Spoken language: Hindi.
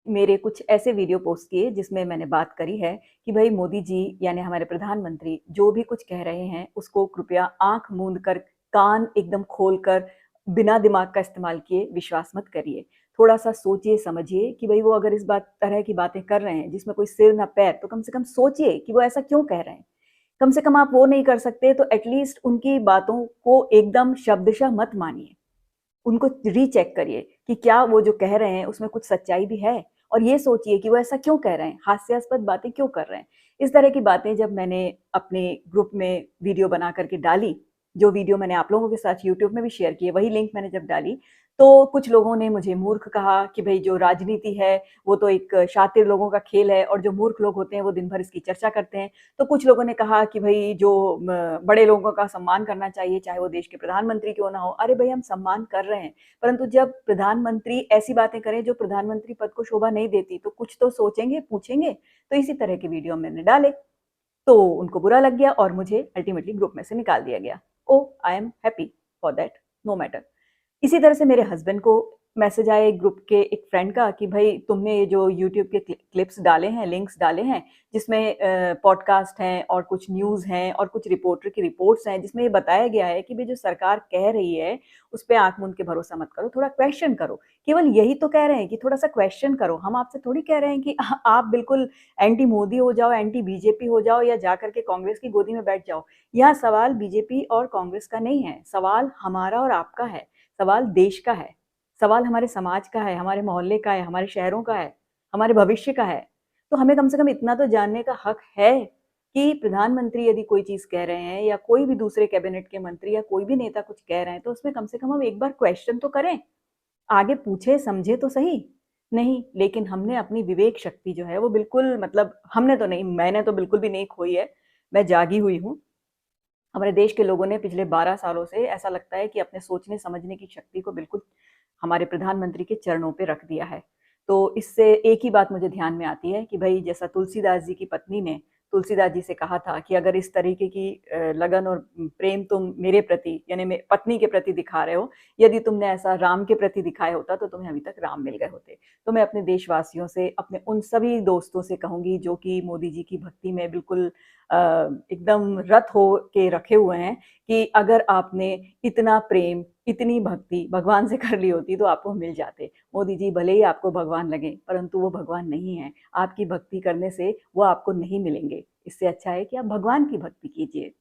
मेरे कुछ ऐसे वीडियो पोस्ट किए जिसमें मैंने बात करी है कि भाई मोदी जी यानी हमारे प्रधानमंत्री जो भी कुछ कह रहे हैं उसको कृपया आंख मूंद कर, कान एकदम खोल कर, बिना दिमाग का इस्तेमाल किए विश्वास मत करिए। थोड़ा सा सोचिए समझिए कि भाई वो अगर इस बात तरह की बातें कर रहे हैं जिसमें कोई सिर ना पैर, तो कम से कम सोचिए कि वो ऐसा क्यों कह रहे हैं। कम से कम आप वो नहीं कर सकते तो एटलीस्ट उनकी बातों को एकदम शब्दशः मत मानिए। उनको रीचेक करिए कि क्या वो जो कह रहे हैं उसमें कुछ सच्चाई भी है, और ये सोचिए कि वो ऐसा क्यों कह रहे हैं, हास्यास्पद बातें क्यों कर रहे हैं। इस तरह की बातें जब मैंने अपने ग्रुप में वीडियो बना करके डाली, जो वीडियो मैंने आप लोगों के साथ यूट्यूब में भी शेयर की है, वही लिंक मैंने जब डाली, तो कुछ लोगों ने मुझे मूर्ख कहा कि भाई जो राजनीति है वो तो एक शातिर लोगों का खेल है और जो मूर्ख लोग होते हैं वो दिन भर इसकी चर्चा करते हैं। तो कुछ लोगों ने कहा कि भाई जो बड़े लोगों का सम्मान करना चाहिए, चाहे वो देश के प्रधानमंत्री क्यों ना हो। अरे भाई, हम सम्मान कर रहे हैं, परंतु जब प्रधानमंत्री ऐसी बातें करें जो प्रधानमंत्री पद को शोभा नहीं देती, तो कुछ तो सोचेंगे, पूछेंगे। तो इसी तरह के वीडियो मैंने डाले, तो उनको बुरा लग गया और मुझे अल्टीमेटली ग्रुप में से निकाल दिया गया। Oh, I am happy for that, no matter. इसी तरह से मेरे हस्बैंड को मैसेज आया एक ग्रुप के एक फ्रेंड का कि भाई तुमने ये जो यूट्यूब के क्लिप्स डाले हैं, लिंक्स डाले हैं, जिसमें पॉडकास्ट हैं और कुछ न्यूज़ हैं और कुछ रिपोर्टर की रिपोर्ट्स हैं, जिसमें ये बताया गया है कि भाई जो सरकार कह रही है उस पे आंख मूंद के भरोसा मत करो, थोड़ा क्वेश्चन करो। केवल यही तो कह रहे हैं कि थोड़ा सा क्वेश्चन करो। हम आपसे थोड़ी कह रहे हैं कि आप बिल्कुल एंटी मोदी हो जाओ, एंटी बीजेपी हो जाओ या जा करके कांग्रेस की गोदी में बैठ जाओ। यहाँ सवाल बीजेपी और कांग्रेस का नहीं है, सवाल हमारा और आपका है, सवाल देश का है, सवाल हमारे समाज का है, हमारे मोहल्ले का है, हमारे शहरों का है, हमारे भविष्य का है। तो हमें कम से कम इतना तो जानने का हक है कि प्रधानमंत्री यदि कोई चीज़ कह रहे हैं या कोई भी दूसरे कैबिनेट के मंत्री या कोई भी नेता कुछ कह रहे हैं, तो उसमें कम से कम हम एक बार क्वेश्चन तो करें, आगे पूछे समझे तो सही। नहीं, लेकिन हमने अपनी विवेक शक्ति जो है वो बिल्कुल, मतलब हमने तो नहीं, मैंने तो बिल्कुल भी नहीं खोई है। मैं जागी हुई हूँ। हमारे देश के लोगों ने पिछले 12 सालों से ऐसा लगता है कि अपने सोचने समझने की शक्ति को बिल्कुल हमारे प्रधानमंत्री के चरणों पे रख दिया है। तो इससे एक ही बात मुझे ध्यान में आती है कि भई जैसा तुलसीदास जी की पत्नी ने तुलसीदास जी से कहा था कि अगर इस तरीके की लगन और प्रेम तुम मेरे प्रति यानी मे पत्नी के प्रति दिखा रहे हो, यदि तुमने ऐसा राम के प्रति दिखाया होता तो तुम्हें अभी तक राम मिल गए होते। तो मैं अपने देशवासियों से, अपने उन सभी दोस्तों से कहूँगी जो कि मोदी जी की भक्ति में बिल्कुल एकदम रत हो के रखे हुए हैं, कि अगर आपने इतना प्रेम, इतनी भक्ति भगवान से कर ली होती तो आपको मिल जाते। मोदी जी भले ही आपको भगवान लगें, परंतु वो भगवान नहीं हैं। आपकी भक्ति करने से वो आपको नहीं मिलेंगे। इससे अच्छा है कि आप भगवान की भक्ति कीजिए।